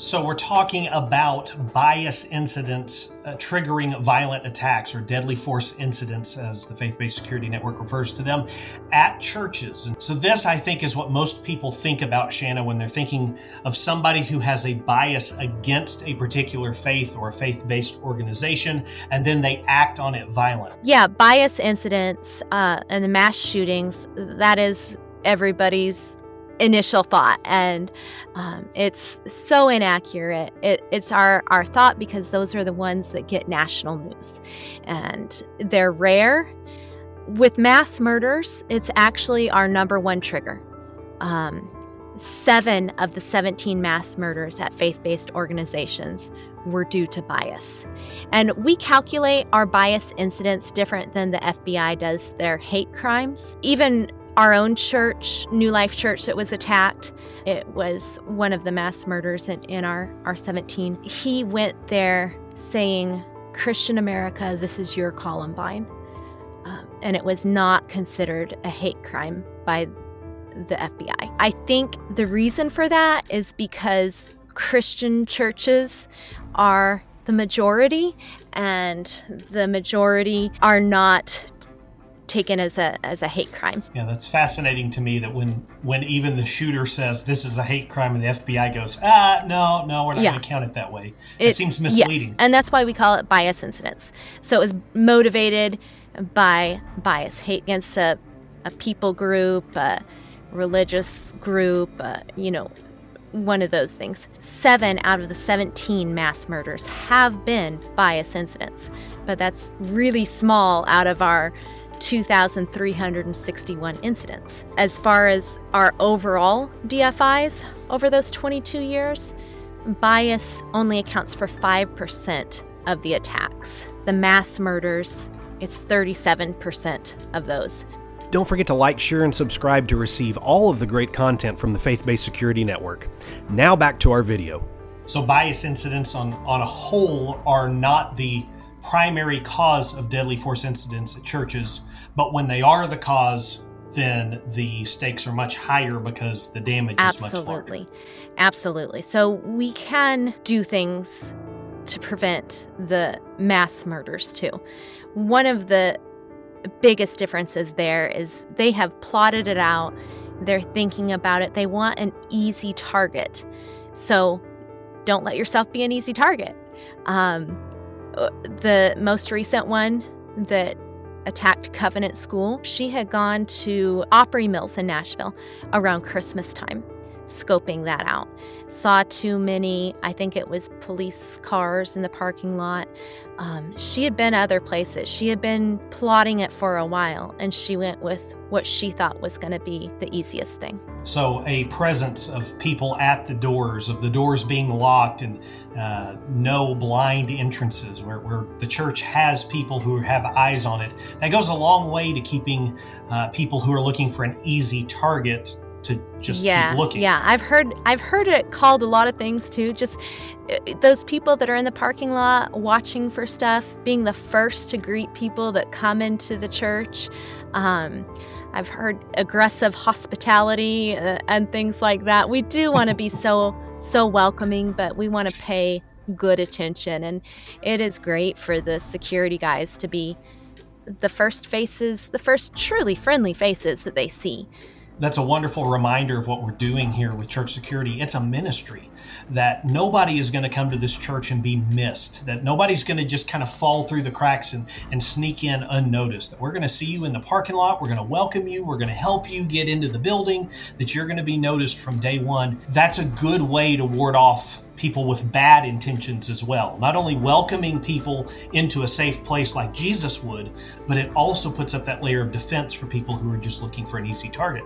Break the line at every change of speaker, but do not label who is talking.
So we're talking about bias incidents triggering violent attacks, or deadly force incidents, as the Faith-Based Security Network refers to them, at churches. And so this, I think, is what most people think about, Shanna, when they're thinking of somebody who has a bias against a particular faith or a faith-based organization, and then they act on it violently.
Yeah, bias incidents and the mass shootings, that is everybody's initial thought, and it's so inaccurate. It's our thought because those are the ones that get national news, and they're rare. With mass murders, it's actually our number one trigger. 7 of the 17 mass murders at faith-based organizations were due to bias. And we calculate our bias incidents different than the FBI does their hate crimes. Even our own church, New Life Church, that was attacked, it was one of the mass murders in our 17. He went there saying, "Christian America, this is your Columbine." And it was not considered a hate crime by the FBI. I think the reason for that is because Christian churches are the majority, and the majority are not taken as a hate crime.
Yeah, that's fascinating to me that when even the shooter says this is a hate crime and the FBI goes, no, we're not going to count it that way. It seems misleading.
Yes, and that's why we call it bias incidents. So it was motivated by bias, hate against a people group, a religious group, one of those things. 7 out of the 17 mass murders have been bias incidents, but that's really small out of our 2,361 incidents. As far as our overall DFIs over those 22 years, bias only accounts for 5% of the attacks. The mass murders, it's 37% of those.
Don't forget to like, share, and subscribe to receive all of the great content from the Faith-Based Security Network. Now back to our video.
So bias incidents on a whole are not the primary cause of deadly force incidents at churches, but when they are the cause, then the stakes are much higher because the damage is much larger.
Absolutely. So we can do things to prevent the mass murders too. One of the biggest differences there is they have plotted it out. They're thinking about it. They want an easy target. So don't let yourself be an easy target. The most recent one that attacked Covenant School, she had gone to Opry Mills in Nashville around Christmas time, scoping that out. Saw too many, I think it was police cars in the parking lot. She had been other places. She had been plotting it for a while, and she went with what she thought was going to be the easiest thing.
So a presence of people at the doors, of the doors being locked, and no blind entrances, where the church has people who have eyes on it, that goes a long way to keeping people who are looking for an easy target to just keep looking.
Yeah, I've heard it called a lot of things too. Just those people that are in the parking lot watching for stuff, being the first to greet people that come into the church. I've heard aggressive hospitality and things like that. We do want to be so welcoming, but we want to pay good attention. And it is great for the security guys to be the first truly friendly faces that they see.
That's a wonderful reminder of what we're doing here with church security. It's a ministry, that nobody is going to come to this church and be missed, that nobody's going to just kind of fall through the cracks and sneak in unnoticed, that we're going to see you in the parking lot, we're going to welcome you, we're going to help you get into the building, that you're going to be noticed from day one. That's a good way to ward off people with bad intentions as well. Not only welcoming people into a safe place like Jesus would, but it also puts up that layer of defense for people who are just looking for an easy target.